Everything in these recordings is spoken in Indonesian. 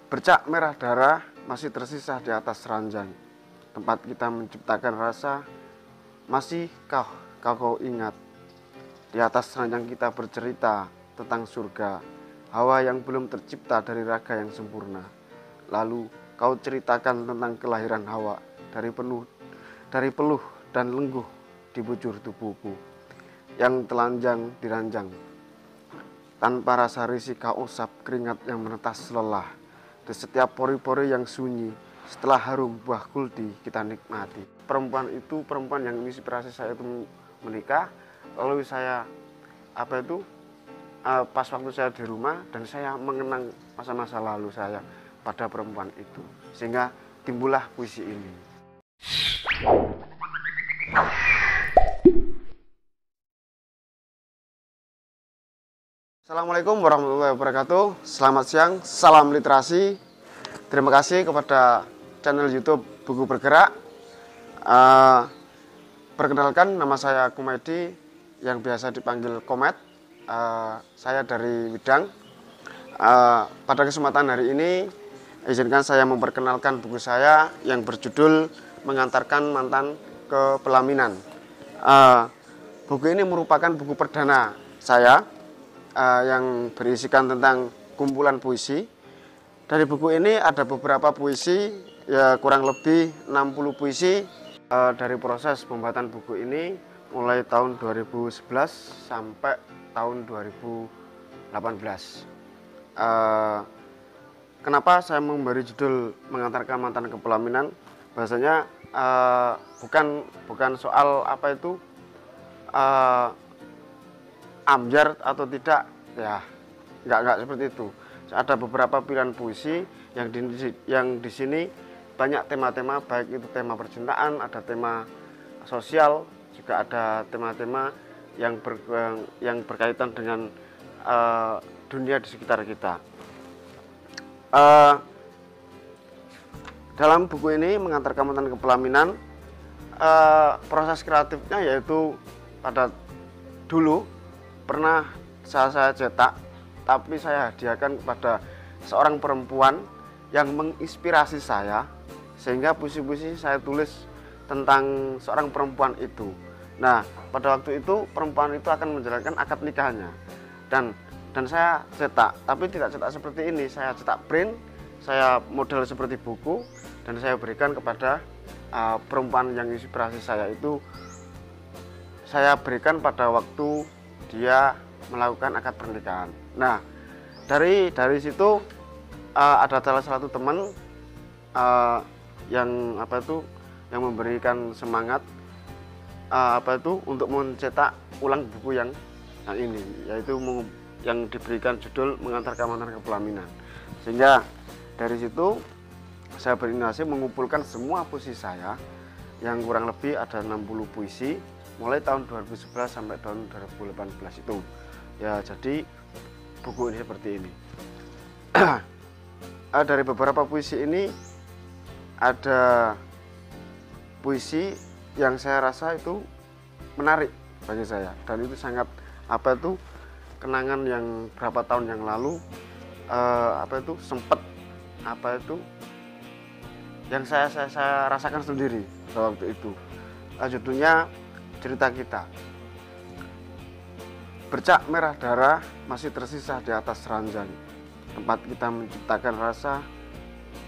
Bercak merah darah masih tersisa di atas ranjang. Tempat kita menciptakan rasa, masih kau ingat. Di atas ranjang kita bercerita tentang surga, hawa yang belum tercipta dari raga yang sempurna. Lalu kau ceritakan tentang kelahiran Hawa dari peluh dan lengguh di bujur tubuhku yang telanjang di ranjang. Tanpa rasa risih kau usap keringat yang menetas lelah. Di setiap pori-pori yang sunyi, setelah harum buah kuldi kita nikmati. Perempuan itu perempuan yang inspirasi saya itu menikah. Lalu saya pas waktu saya di rumah dan saya mengenang masa-masa lalu saya pada perempuan itu, sehingga timbullah puisi ini. Assalamualaikum warahmatullahi wabarakatuh. Selamat siang, salam literasi. Terima kasih kepada channel YouTube Buku Bergerak. Perkenalkan, nama saya Kumedi yang biasa dipanggil Komet. Saya dari Widang. Pada kesempatan hari ini, izinkan saya memperkenalkan buku saya yang berjudul Mengantarkan Mantan ke Pelaminan. Buku ini merupakan buku perdana saya yang berisikan tentang kumpulan puisi. Dari buku ini ada beberapa puisi, ya kurang lebih 60 puisi. Dari proses pembuatan buku ini mulai tahun 2011 sampai tahun 2018. Kenapa saya memberi judul Mengantarkan Mantan ke Pelaminan? Bahasanya bukan soal ambyar atau tidak, ya nggak seperti itu. Ada beberapa pilihan puisi yang di sini banyak tema-tema, baik itu tema percintaan, ada tema sosial, juga ada tema-tema yang berkaitan dengan dunia di sekitar kita. Dalam buku ini Mengantarkan Mantan ke Pelaminan, proses kreatifnya yaitu pada dulu pernah saya cetak, tapi saya hadiahkan kepada seorang perempuan yang menginspirasi saya, sehingga puisi-puisi saya tulis tentang seorang perempuan itu. Nah, pada waktu itu perempuan itu akan menjalankan akad nikahnya, dan saya cetak, tapi tidak cetak seperti ini. Saya cetak print, saya model seperti buku, dan saya berikan kepada perempuan yang inspirasi saya itu. Saya berikan pada waktu dia melakukan akad pernikahan. Nah, dari situ ada salah satu teman yang memberikan semangat untuk mencetak ulang buku yang ini, yaitu yang diberikan judul Mengantarkan Mantan ke Pelaminan. Sehingga dari situ saya berinisiasi mengumpulkan semua puisi saya yang kurang lebih ada 60 puisi mulai tahun 2011 sampai tahun 2018 itu. Ya, jadi buku ini seperti ini. Dari beberapa puisi ini ada puisi yang saya rasa itu menarik bagi saya, dan itu sangat kenangan yang berapa tahun yang lalu sempat yang saya rasakan sendiri pada waktu itu. Judulnya Cerita Kita. Bercak merah darah masih tersisa di atas ranjang. Tempat kita menciptakan rasa,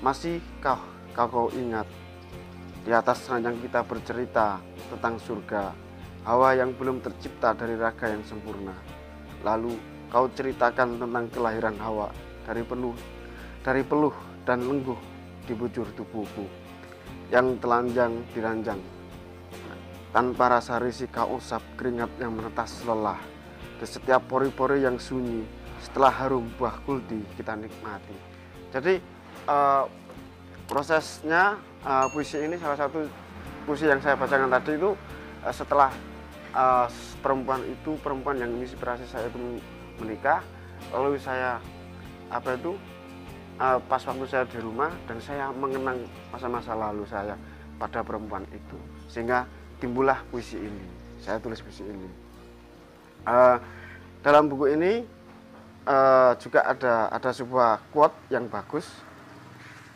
masih kau ingat. Di atas ranjang kita bercerita tentang surga, hawa yang belum tercipta dari raga yang sempurna. Lalu kau ceritakan tentang kelahiran Hawa dari peluh dan lengguh di bujur tubuhku yang telanjang di ranjang. Tanpa rasa risih kau usap keringat yang menetas lelah. Di setiap pori-pori yang sunyi, setelah harum buah kuldi kita nikmati. Jadi prosesnya puisi ini, salah satu puisi yang saya bacakan tadi itu setelah perempuan yang inspirasi saya itu menikah. Lalu saya pas waktu saya di rumah dan saya mengenang masa-masa lalu saya pada perempuan itu, sehingga timbullah puisi ini. Saya tulis puisi ini. Dalam buku ini juga ada sebuah quote yang bagus,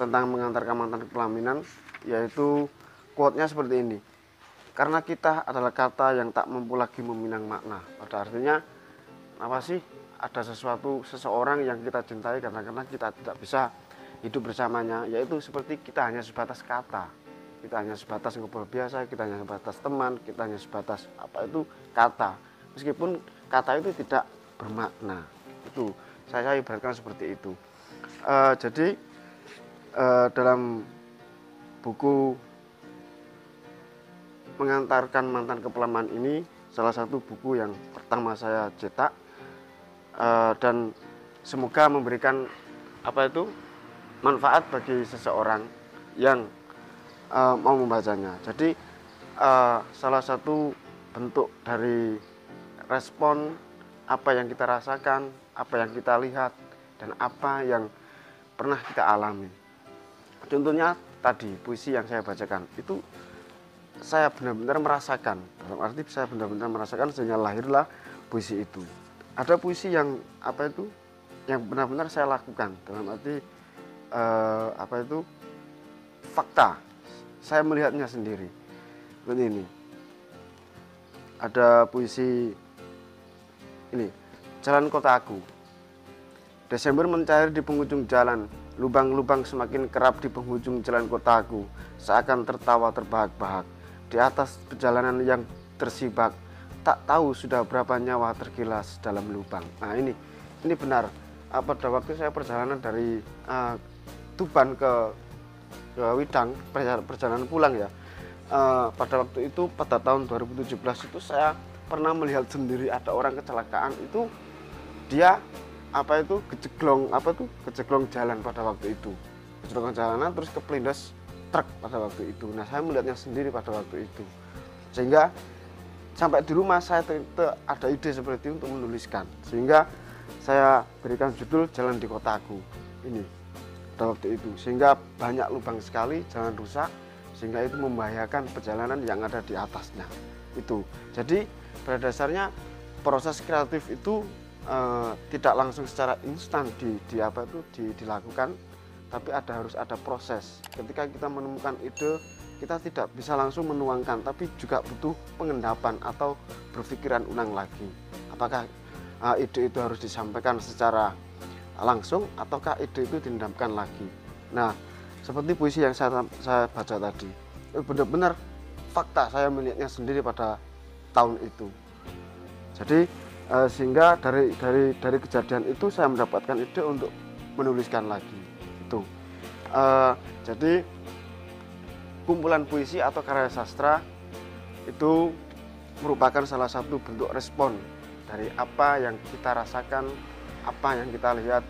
tentang mengantarkan mantan ke pelaminan, yaitu quote-nya seperti ini. Karena kita adalah kata yang tak mampu lagi meminang makna. Pada artinya apa sih? Ada seseorang yang kita cintai karena kita tidak bisa hidup bersamanya, yaitu seperti kita hanya sebatas kata. Kita hanya sebatas ngobrol biasa, kita hanya sebatas teman, kita hanya sebatas apa itu kata. Meskipun kata itu tidak bermakna. Itu saya ibaratkan seperti itu. Jadi dalam buku mengantarkan mantan ke pelaminan ini salah satu buku yang pertama saya cetak, dan semoga memberikan apa itu manfaat bagi seseorang yang mau membacanya. Jadi salah satu bentuk dari respon apa yang kita rasakan, apa yang kita lihat, dan apa yang pernah kita alami. Contohnya tadi puisi yang saya bacakan itu saya benar-benar merasakan, dalam arti saya benar-benar merasakan sehingga lahirlah puisi itu. Ada puisi yang apa itu yang benar-benar saya lakukan, dalam arti apa itu fakta, saya melihatnya sendiri. Seperti ini, ada puisi ini, Jalan Kotaku. Desember mencair di penghujung jalan, lubang-lubang semakin kerap di penghujung jalan kotaku, seakan tertawa terbahak-bahak. Di atas perjalanan yang tersibak, tak tahu sudah berapa nyawa tergilas dalam lubang. Nah ini benar. Pada waktu saya perjalanan dari Tuban ke Widang, perjalanan pulang ya. Pada waktu itu pada tahun 2017 itu saya pernah melihat sendiri ada orang kecelakaan itu, dia apa itu kejeglong jalan pada waktu itu, kejeglong jalanan terus kepelindas truk pada waktu itu. Nah saya melihatnya sendiri pada waktu itu, sehingga sampai di rumah saya ada ide seperti itu untuk menuliskan, sehingga saya berikan judul Jalan di Kotaku ini pada waktu itu, sehingga banyak lubang sekali, jalan rusak, sehingga itu membahayakan perjalanan yang ada di atasnya itu. Jadi pada dasarnya proses kreatif itu tidak langsung secara instan dilakukan, tapi harus ada proses. Ketika kita menemukan ide, kita tidak bisa langsung menuangkan, tapi juga butuh pengendapan atau berpikiran ulang lagi. Apakah ide itu harus disampaikan secara langsung, ataukah ide itu diendapkan lagi. Nah, seperti puisi yang saya baca tadi, benar-benar fakta, saya melihatnya sendiri pada tahun itu. Jadi sehingga dari kejadian itu saya mendapatkan ide untuk menuliskan lagi itu. Jadi kumpulan puisi atau karya sastra itu merupakan salah satu bentuk respon dari apa yang kita rasakan, apa yang kita lihat,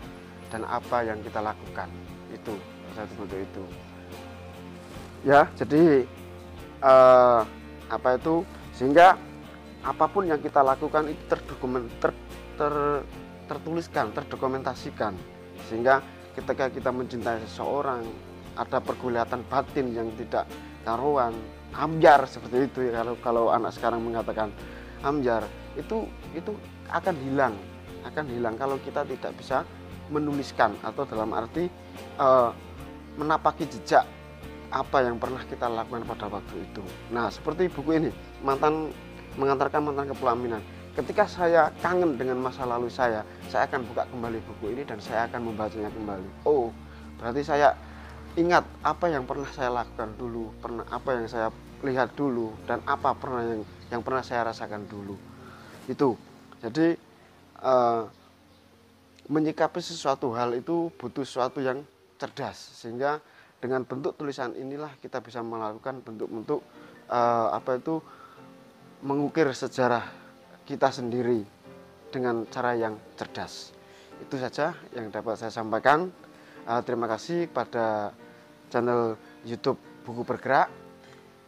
dan apa yang kita lakukan. Itu satu bentuk itu ya. Jadi sehingga apapun yang kita lakukan itu tertuliskan, terdokumentasikan, sehingga ketika kita mencintai seseorang ada pergulatan batin yang tidak karuan, ambyar seperti itu ya. Kalau anak sekarang mengatakan ambyar, itu akan hilang kalau kita tidak bisa menuliskan, atau dalam arti menapaki jejak apa yang pernah kita lakukan pada waktu itu. Nah seperti buku ini, mengantarkan mantan ke pelaminan. Ketika saya kangen dengan masa lalu saya akan buka kembali buku ini dan saya akan membacanya kembali. Oh, berarti saya ingat apa yang pernah saya lakukan dulu, apa yang saya lihat dulu, dan apa yang pernah saya rasakan dulu. Itu. Jadi menyikapi sesuatu hal itu butuh sesuatu yang cerdas, sehingga dengan bentuk tulisan inilah kita bisa melakukan bentuk-bentuk mengukir sejarah kita sendiri dengan cara yang cerdas. Itu saja yang dapat saya sampaikan. Terima kasih pada channel YouTube Buku Bergerak.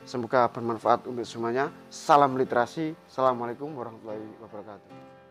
Semoga bermanfaat untuk semuanya. Salam literasi. Assalamualaikum warahmatullahi wabarakatuh.